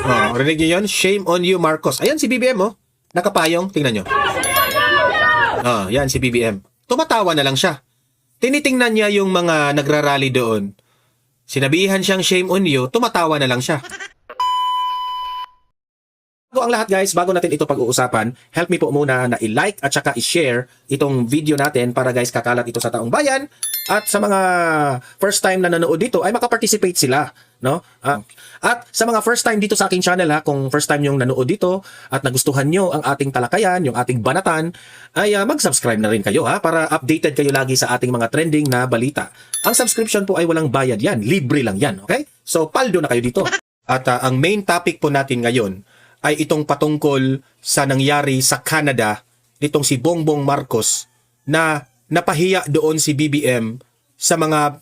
Oh, rinig niyo yun? Shame on you, Marcos. Ayan si BBM, oh. Nakapayong. Tingnan nyo. Oh, yan si BBM. Tumatawa na lang siya. Tinitingnan niya yung mga nagrarally doon. Sinabihan siyang shame on you, tumatawa na lang siya. Bago ang lahat guys, bago natin ito pag-uusapan, help me po muna na i-like at saka i-share itong video natin para guys kakalat ito sa taong bayan at sa mga first time na nanood dito ay makaparticipate sila, no? At sa mga first time dito sa aking channel ha, kung first time yung nanood dito at nagustuhan nyo ang ating talakayan, yung ating banatan, ay mag-subscribe na rin kayo ha para updated kayo lagi sa ating mga trending na balita. Ang subscription po ay walang bayad yan, libre lang yan, okay? So paldo na kayo dito. At ang main topic po natin ngayon ay itong patungkol sa nangyari sa Canada nitong si Bongbong Marcos na napahiya doon si BBM sa mga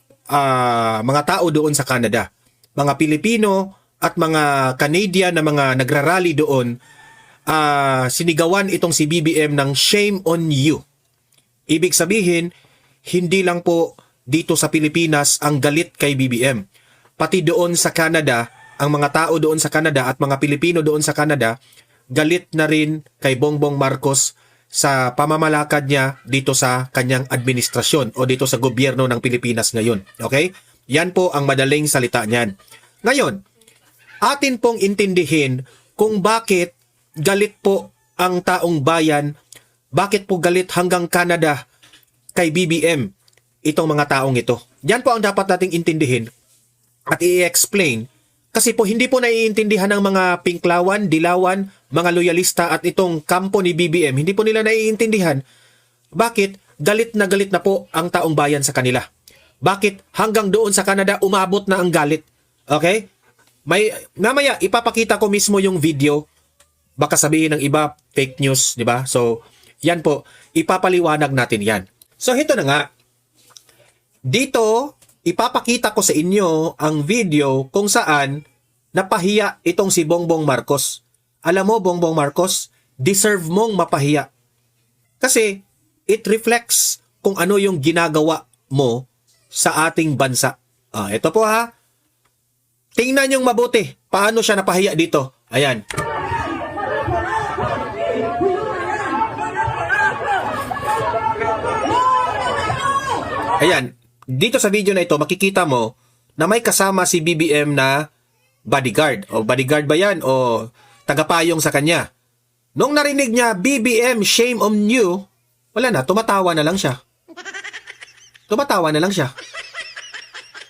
tao doon sa Canada. Mga Pilipino at mga Canadian na mga nagrarally doon, sinigawan itong si BBM ng shame on you. Ibig sabihin, hindi lang po dito sa Pilipinas ang galit kay BBM. Pati doon sa Canada, ang mga tao doon sa Canada at mga Pilipino doon sa Canada, galit na rin kay Bongbong Marcos sa pamamalakad niya dito sa kanyang administrasyon o dito sa gobyerno ng Pilipinas ngayon. Okay? Yan po ang madaling salita niyan. Ngayon, atin pong intindihin kung bakit galit po ang taong bayan, bakit po galit hanggang Canada kay BBM itong mga taong ito. Yan po ang dapat nating intindihin at i-explain. Kasi po hindi po naiintindihan ng mga Pinklawan, Dilawan, mga loyalista at itong kampo ni BBM. Hindi po nila naiintindihan bakit galit na po ang taong bayan sa kanila. Bakit hanggang doon sa Canada umabot na ang galit. Okay? Mamaya ipapakita ko mismo yung video. Baka sabihin ng iba fake news, di ba? So, yan po. Ipapaliwanag natin yan. So, ito na nga. Dito, ipapakita ko sa inyo ang video kung saan napahiya itong si Bongbong Marcos. Alam mo, Bongbong Marcos, deserve mong mapahiya. Kasi it reflects kung ano yung ginagawa mo sa ating bansa. Ito po ha. Tingnan niyong mabuti. Paano siya napahiya dito? Ayan. Ayan. Dito sa video na ito, makikita mo na may kasama si BBM na bodyguard. O bodyguard ba yan? O tagapayong sa kanya. Nung narinig niya, BBM, shame on you, wala na, tumatawa na lang siya. Tumatawa na lang siya.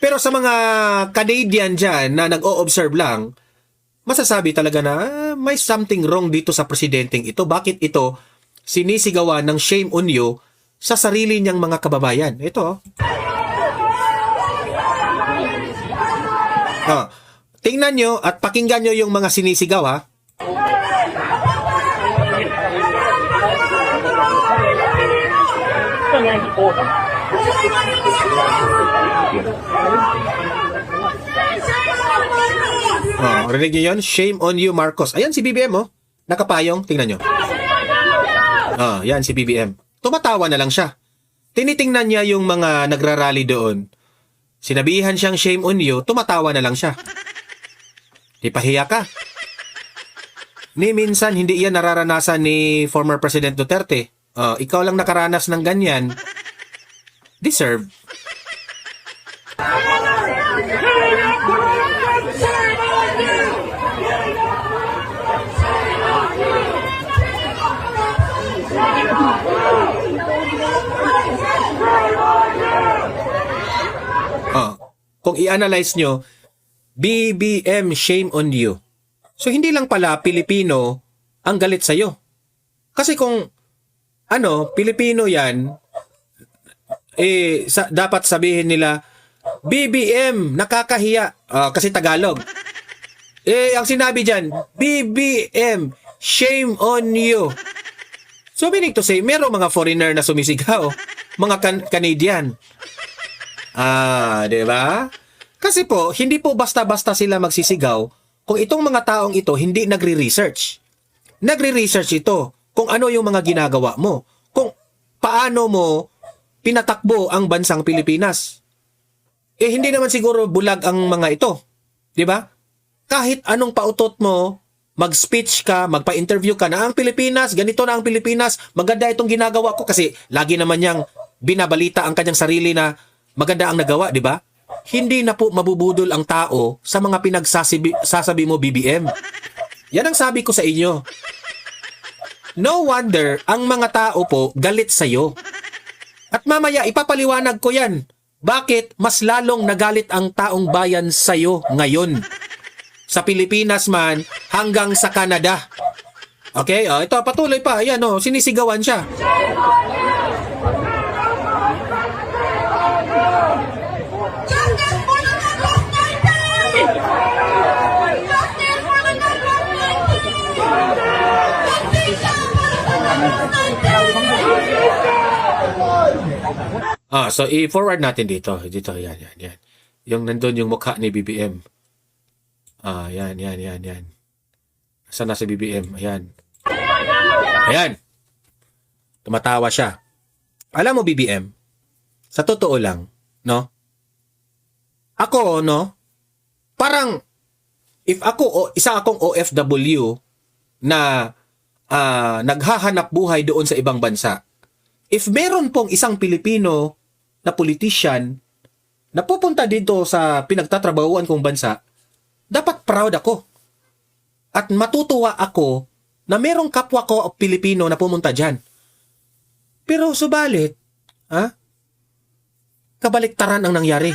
Pero sa mga Canadian dyan na nag-o-observe lang, masasabi talaga na may something wrong dito sa presidenteng ito. Bakit ito sinisigawan ng shame on you sa sarili niyang mga kababayan? Ito. Tingnan nyo at pakinggan nyo yung mga sinisigaw ha. Rinig nyo yun? Shame on you, Marcos. Ayan si BBM oh. Nakapayong. Tingnan nyo. Yan si BBM. Tumatawa na lang siya. Tinitingnan niya yung mga nagrarally doon. Sinabihan siyang shame on you, tumatawa na lang siya. Ipahiya ka. Ni minsan, hindi yan nararanasan ni former President Duterte. Ikaw lang nakaranas ng ganyan. Deserve. Kung i-analyze nyo, BBM, shame on you. So, hindi lang pala Pilipino ang galit sa'yo. Kasi kung, Pilipino yan, dapat sabihin nila, BBM, nakakahiya. Kasi Tagalog. Ang sinabi dyan, BBM, shame on you. So, meaning to say, merong mga foreigner na sumisigaw. Mga Canadian. Di ba? Kasi po, hindi po basta-basta sila magsisigaw kung itong mga taong ito hindi nagre-research. Nagre-research ito kung ano yung mga ginagawa mo. Kung paano mo pinatakbo ang bansang Pilipinas. Hindi naman siguro bulag ang mga ito. Di ba? kahit anong pautot mo, mag-speech ka, magpa-interview ka na ang Pilipinas, ganito na ang Pilipinas, maganda itong ginagawa ko kasi lagi naman niyang binabalita ang kanyang sarili na maganda ang nagawa, di ba? Hindi na po mabubudol ang tao sa mga pinagsasabi mo, BBM. Yan ang sabi ko sa inyo. No wonder ang mga tao po galit sa'yo. At mamaya ipapaliwanag ko yan. Bakit mas lalong nagalit ang taong bayan sa'yo ngayon? Sa Pilipinas man hanggang sa Canada. Okay? Ito, patuloy pa. Ayan, sinisigawan siya. So i-forward natin dito. Dito, yan. Yung nandun yung mukha ni BBM. Yan. Saan na si BBM? Ayan. Tumatawa siya. Alam mo, BBM, sa totoo lang, no? Ako, no? Parang, if ako, isa akong OFW na naghahanap buhay doon sa ibang bansa, if meron pong isang Pilipino na politician na pupunta dito sa pinagtatrabahuan kong bansa, dapat proud ako. At matutuwa ako na merong kapwa ko Pilipino na pumunta dyan. Pero subalit, kabaliktaran ang nangyari.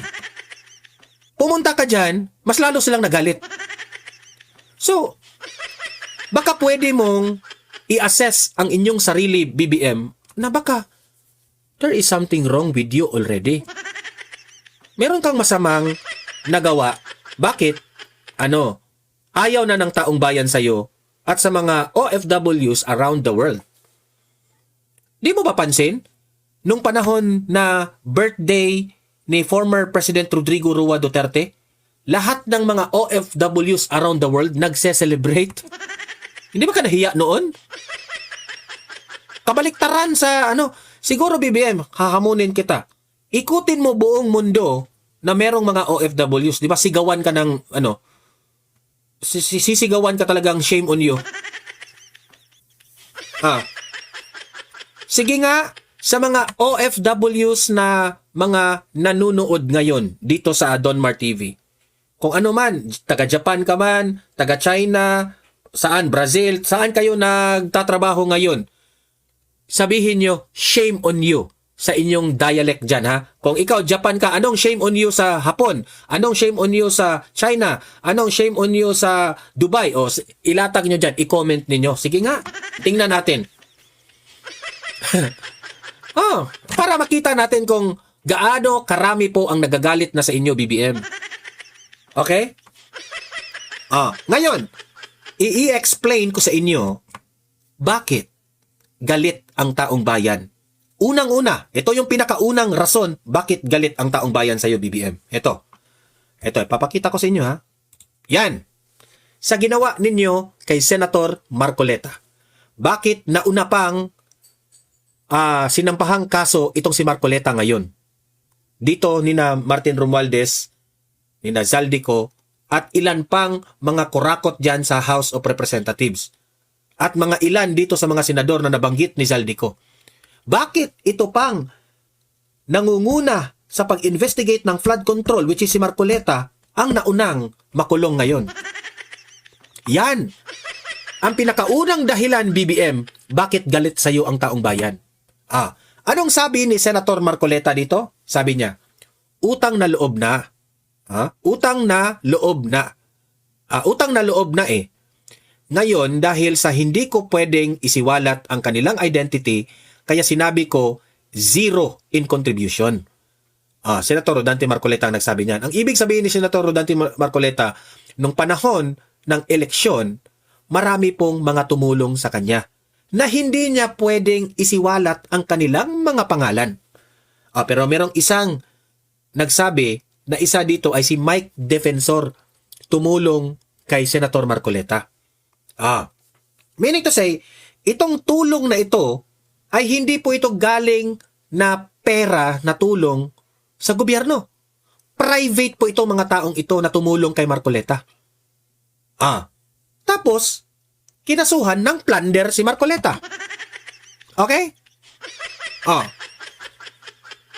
Pumunta ka dyan, mas lalo silang nagalit. So, baka pwede mong i-assess ang inyong sarili, BBM, na baka there is something wrong with you already. Meron kang masamang nagawa. Bakit? Ayaw na ng taong bayan sa'yo at sa mga OFWs around the world. Di mo ba pansin? Nung panahon na birthday ni former President Rodrigo Roa Duterte, lahat ng mga OFWs around the world nagse-celebrate. Hindi ba ka nahiya noon? Kabaliktaran sa siguro BBM, hahamunin kita. Ikutin mo buong mundo na merong mga OFWs, di ba? Sigawan ka ng sisigawan ka talagang shame on you. Sige nga, sa mga OFWs na mga nanunood ngayon dito sa Donmar TV. Kung ano man, taga-Japan ka man, taga-China, saan, Brazil, saan kayo nagtatrabaho ngayon? Sabihin nyo, shame on you sa inyong dialect dyan, ha? Kung ikaw, Japan ka, anong shame on you sa Hapon? Anong shame on you sa China? Anong shame on you sa Dubai? O, ilatag nyo dyan, i-comment ninyo. Sige nga, tingnan natin. Para makita natin kung gaano karami po ang nagagalit na sa inyo, BBM. Okay? Ngayon, i-explain ko sa inyo bakit galit ang taong bayan. Unang-una, ito yung pinakaunang rason bakit galit ang taong bayan sa iyo, BBM. Ito, papakita ko sa inyo, ha. Yan. Sa ginawa ninyo kay Senator Marcoleta. Bakit nauna pang sinampahang kaso itong si Marcoleta ngayon? Dito nina Martin Romualdez, nina Zaldico, at ilan pang mga kurakot dyan sa House of Representatives. At mga ilan dito sa mga senador na nabanggit ni Zaldico. Bakit ito pang nangunguna sa pag-investigate ng flood control, which is si Marcoleta, ang naunang makulong ngayon? Yan ang pinakaunang dahilan, BBM, bakit galit sa iyo ang taong bayan. Anong sabi ni Senator Marcoleta dito? Sabi niya, utang na loob na. Utang na loob na. Utang na loob na eh. Ngayon, dahil sa hindi ko pwedeng isiwalat ang kanilang identity, kaya sinabi ko, zero in contribution. Senator Rodante Marcoleta ang nagsabi niyan. Ang ibig sabihin ni Senator Rodante Marcoleta, nung panahon ng eleksyon, marami pong mga tumulong sa kanya na hindi niya pwedeng isiwalat ang kanilang mga pangalan. Pero merong isang nagsabi na isa dito ay si Mike Defensor tumulong kay Senator Marcoleta. Meaning to say, itong tulong na ito ay hindi po ito galing na pera na tulong sa gobyerno. Private po itong mga taong ito na tumulong kay Marcoleta. Tapos, kinasuhan ng plunder si Marcoleta. Okay?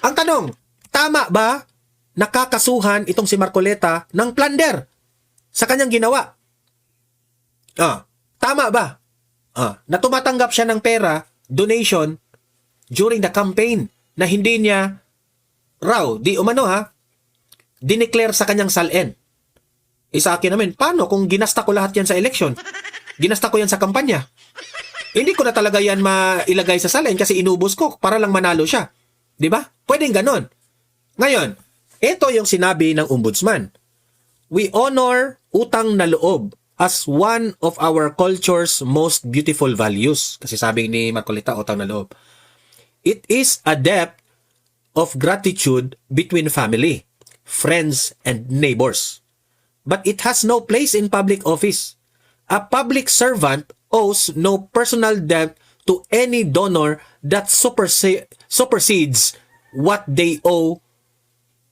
Ang tanong, tama ba nakakasuhan itong si Marcoleta ng plunder sa kanyang ginawa? Tama ba? Na tumatanggap siya ng pera, donation, during the campaign na hindi niya dineclare sa kanyang salin. Sa akin naman, paano kung ginasta ko lahat yan sa election? Ginasta ko yan sa kampanya. Hindi ko na talaga yan mailagay sa salin kasi inubos ko para lang manalo siya. Diba? Pwedeng ganon. Ngayon, ito yung sinabi ng ombudsman. We honor utang na loob as one of our culture's most beautiful values. Kasi sabi ni Marcoleta, utang na loob. It is a debt of gratitude between family, friends, and neighbors. But it has no place in public office. A public servant owes no personal debt to any donor that supersedes what they owe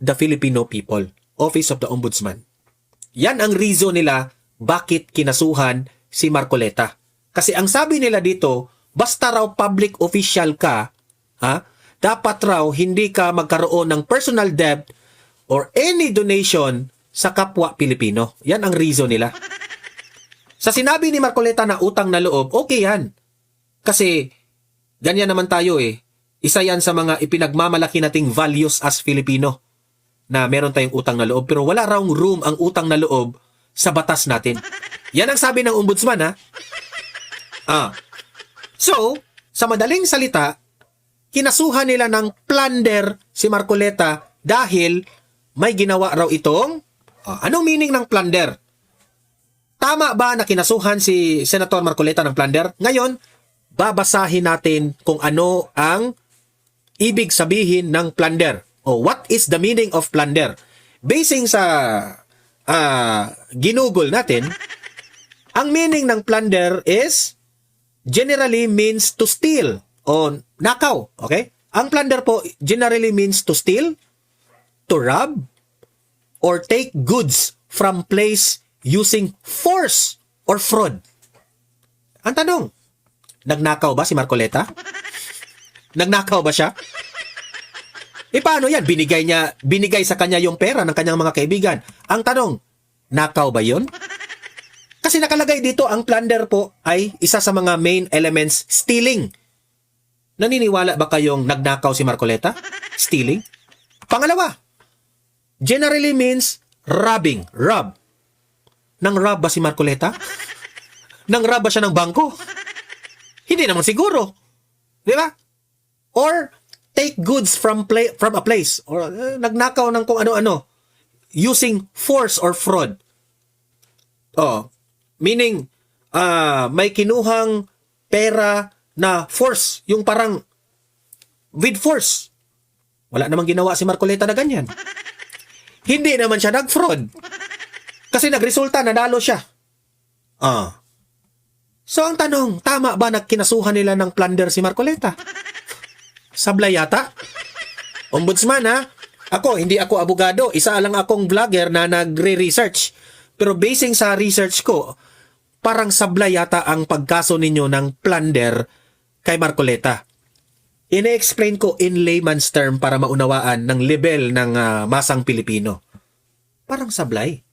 the Filipino people. Office of the Ombudsman. Yan ang reason nila bakit kinasuhan si Marcoleta. Kasi ang sabi nila dito, basta raw public official ka, dapat raw hindi ka magkaroon ng personal debt or any donation sa kapwa Pilipino. Yan ang reason nila. Sa sinabi ni Marcoleta na utang na loob, okay yan. Kasi ganyan naman tayo eh. Isa yan sa mga ipinagmamalaki nating values as Filipino na meron tayong utang na loob. Pero wala raw room ang utang na loob sa batas natin. Yan ang sabi ng ombudsman So, sa madaling salita, kinasuhan nila ng plunder si Marcoleta dahil may ginawa raw itong anong meaning ng plunder? Tama ba na kinasuhan si Senator Marcoleta ng plunder? Ngayon, babasahin natin kung ano ang ibig sabihin ng plunder. O what is the meaning of plunder? Basing sa ginugol natin, ang meaning ng plunder is generally means to steal o nakaw. Okay? Ang plunder po generally means to steal, to rob, or take goods from place using force or fraud. Ang tanong, nagnakaw ba si Marcoleta? Nagnakaw ba siya? Paano yan? Binigay sa kanya yung pera ng kanyang mga kaibigan. Ang tanong, nakaw ba yun? Kasi nakalagay dito, ang plunder po ay isa sa mga main elements, stealing. Naniniwala ba kayong nagnakaw si Marcoleta? Stealing? Pangalawa, generally means robbing. Rob. Nang rob ba si Marcoleta? Nang rob ba siya ng bangko? Hindi naman siguro. Di ba? Or take goods from a place. Or nagnakaw ng kung ano-ano. Using force or fraud. Meaning, may kinuhang pera na force. Yung parang with force. Wala namang ginawa si Marcoleta na ganyan. Hindi naman siya nag-fraud. Kasi nagresulta, nanalo siya. So ang tanong, tama ba na kinasuhan nila ng plunder si Marcoleta? Sablay yata. Ombudsman hindi ako abogado. Isa lang akong vlogger na nagre-research. Pero basing sa research ko, parang sablay yata ang pagkaso ninyo ng plunder kay Marcoleta. Ine-explain ko in layman's term para maunawaan ng level ng masang Pilipino. Parang sablay.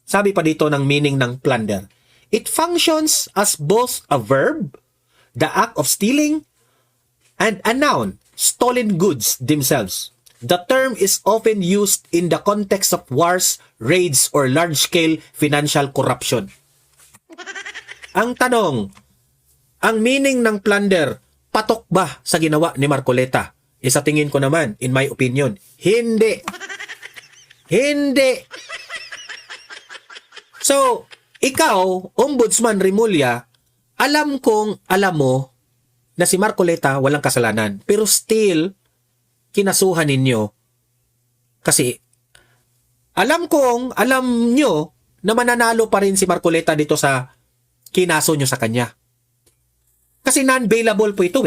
Sabi pa dito ng meaning ng plunder. It functions as both a verb, the act of stealing, and a noun, stolen goods themselves. The term is often used in the context of wars, raids, or large-scale financial corruption. Ang tanong, ang meaning ng plunder, patok ba sa ginawa ni Marcoleta? Sa tingin ko naman, in my opinion, hindi. Hindi. So, ikaw, Ombudsman Remulla, alam mo na si Marcoleta walang kasalanan. Pero still, kinasuhan ninyo. Kasi, alam nyo na mananalo pa rin si Marcoleta dito sa kinaso nyo sa kanya. Kasi non-bailable po ito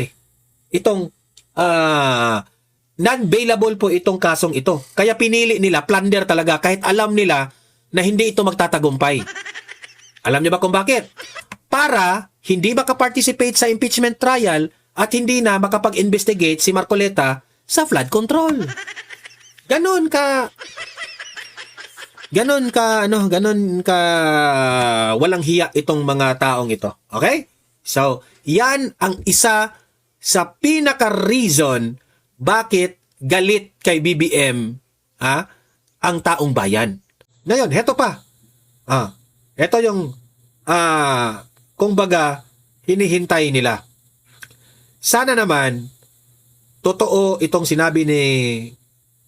non-bailable po itong kasong ito. Kaya pinili nila, plunder talaga, kahit alam nila na hindi ito magtatagumpay. Alam niyo ba kung bakit? Para hindi makaparticipate sa impeachment trial at hindi na makapag-investigate si Marcoleta sa flood control. Ganon ka walang hiya itong mga taong ito. Okay? So, yan ang isa sa pinaka-reason bakit galit kay BBM ang taong bayan. Ngayon, heto pa. Heto yung kung baga hinihintay nila. Sana naman totoo itong sinabi ni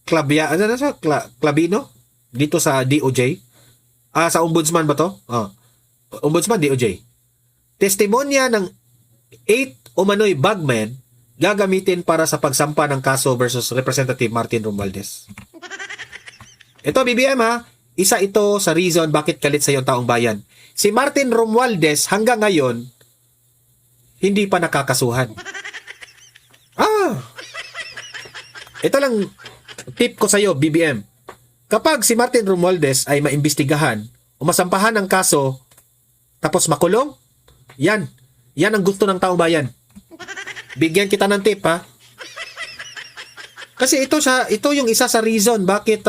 Clavino dito sa DOJ. Sa ombudsman ba to? Ombudsman, DOJ. Testimonya ng 8 umano'y bagmen gagamitin para sa pagsampa ng kaso versus Representative Martin Romualdez. Ito, BBM isa ito sa reason bakit galit sa iyong taong bayan. Si Martin Romualdez hanggang ngayon hindi pa nakakasuhan. Ito lang tip ko sa iyo, BBM. Kapag si Martin Romualdez ay maimbestigahan o masampahan ng kaso tapos makulong, yan ang gusto ng taong bayan. Bigyan kita ng tip, Kasi ito yung isa sa reason bakit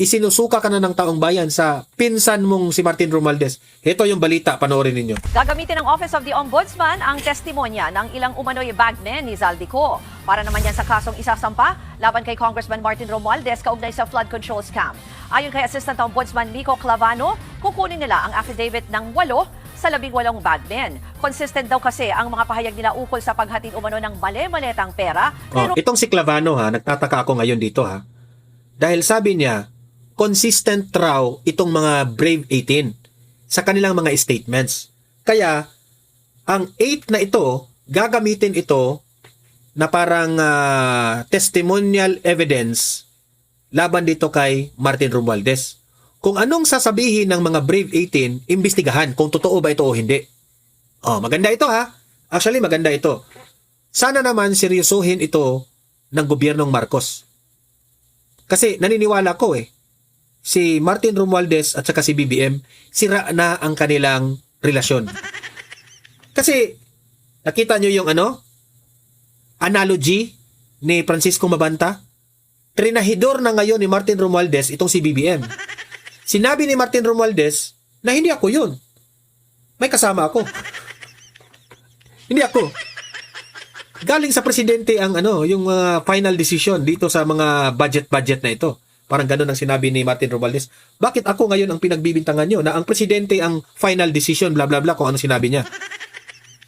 isinusuka ka na ng taong bayan sa pinsan mong si Martin Romualdez. Ito yung balita, panoorin ninyo. Gagamitin ng Office of the Ombudsman ang testimonya ng ilang umano'y bagmen ni Zaldico para naman yan sa kasong isasampa laban kay Congressman Martin Romualdez kaugnay sa flood control scam. Ayon kay Assistant Ombudsman Nico Clavano, kukunin nila ang affidavit ng 8 sa 18 bagmen. Consistent daw kasi ang mga pahayag nila ukol sa paghatid umano ng mali-maletang pera. Pero itong si Clavano nagtataka ako ngayon dito Dahil sabi niya, consistent raw itong mga Brave 18 sa kanilang mga statements. Kaya, ang 8 na ito, gagamitin ito na parang testimonial evidence laban dito kay Martin Romualdez. Kung anong sasabihin ng mga Brave 18, imbestigahan kung totoo ba ito o hindi. Maganda ito Actually, maganda ito. Sana naman seryosohin ito ng gobyernong Marcos. Kasi naniniwala ko si Martin Romualdez at saka si BBM, sira na ang kanilang relasyon. Kasi, nakita nyo yung analogy ni Francisco Mabanta? Trinahidor na ngayon ni Martin Romualdez itong si BBM. Sinabi ni Martin Romualdez na hindi ako yun. May kasama ako. Hindi ako. Galing sa presidente ang yung final decision dito sa mga budget na ito. Parang gano'n ang sinabi ni Martin Romualdez. Bakit ako ngayon ang pinagbibintangan nyo na ang presidente ang final decision, bla bla bla, kung ano sinabi niya.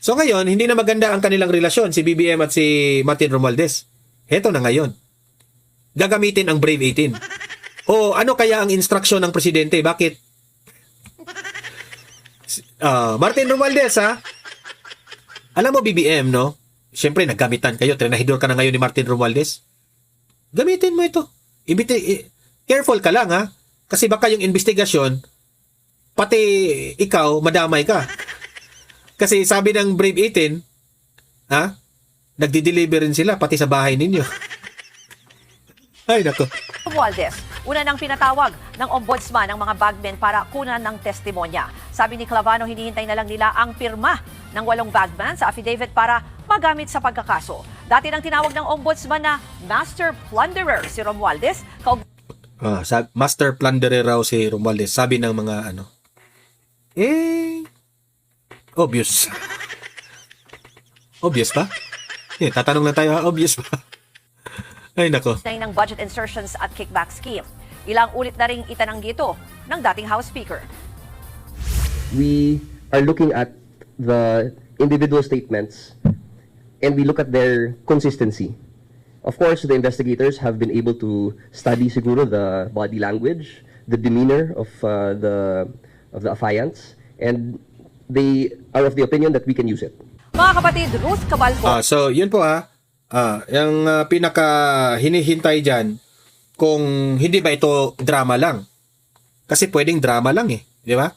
So ngayon, hindi na maganda ang kanilang relasyon, si BBM at si Martin Romualdez. Heto na ngayon. Gagamitin ang Brave 18. O ano kaya ang instruction ng presidente? Bakit? Martin Romualdez, alam mo, BBM, no? Siyempre, naggamitan kayo. Trinahidor ka na ngayon ni Martin Romualdez. Gamitin mo ito. Careful ka lang, Kasi baka yung investigasyon, pati ikaw, madamay ka. Kasi sabi ng Brave 18, nagdi-deliver rin sila, pati sa bahay ninyo. Ay, nako. Romualdez, una nang pinatawag ng ombudsman ang mga bagmen para kunan ng testimonya. Sabi ni Clavano, hinihintay na lang nila ang pirma ng 8 bagman sa affidavit para magamit sa pagkakaso. Dati nang tinawag ng ombudsman na master plunderer si Romualdez. Master plunderer raw si Romualdez. Sabi ng mga obvious. Obvious pa? Tatanong lang tayo, obvious pa? Ay, nako. Ng budget insertions at kickback scheme. Ilang ulit na ring itananggi ito ng dating House Speaker. We are looking at the individual statements and we look at their consistency. Of course, the investigators have been able to study siguro the body language, the demeanor of the affiants, and they are of the opinion that we can use it. Mga kapatid, Ruth Cabalco. So, yun po yung pinaka hinihintay dyan, kung hindi ba ito drama lang. Kasi pwedeng drama lang di ba?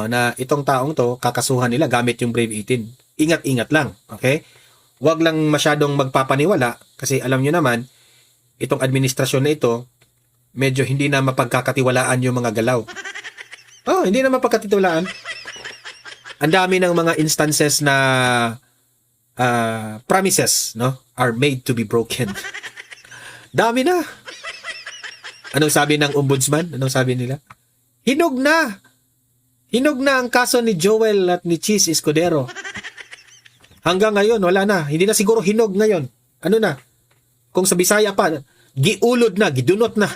Na itong taong to, kakasuhan nila gamit yung Brave 18. Ingat-ingat lang, okay? Huwag lang masyadong magpapaniwala kasi alam nyo naman, itong administrasyon na ito, medyo hindi na mapagkakatiwalaan yung mga galaw. Oh, hindi naman pagkatitulaan. Ang dami ng mga instances na promises, no, are made to be broken. Dami na. Anong sabi ng ombudsman? Anong sabi nila? Hinog na. Hinog na ang kaso ni Joel at ni Cheese Escudero. Hanggang ngayon, wala na. Hindi na siguro hinog ngayon. Ano na? Kung sa Bisaya pa, giulod na, gidunot na.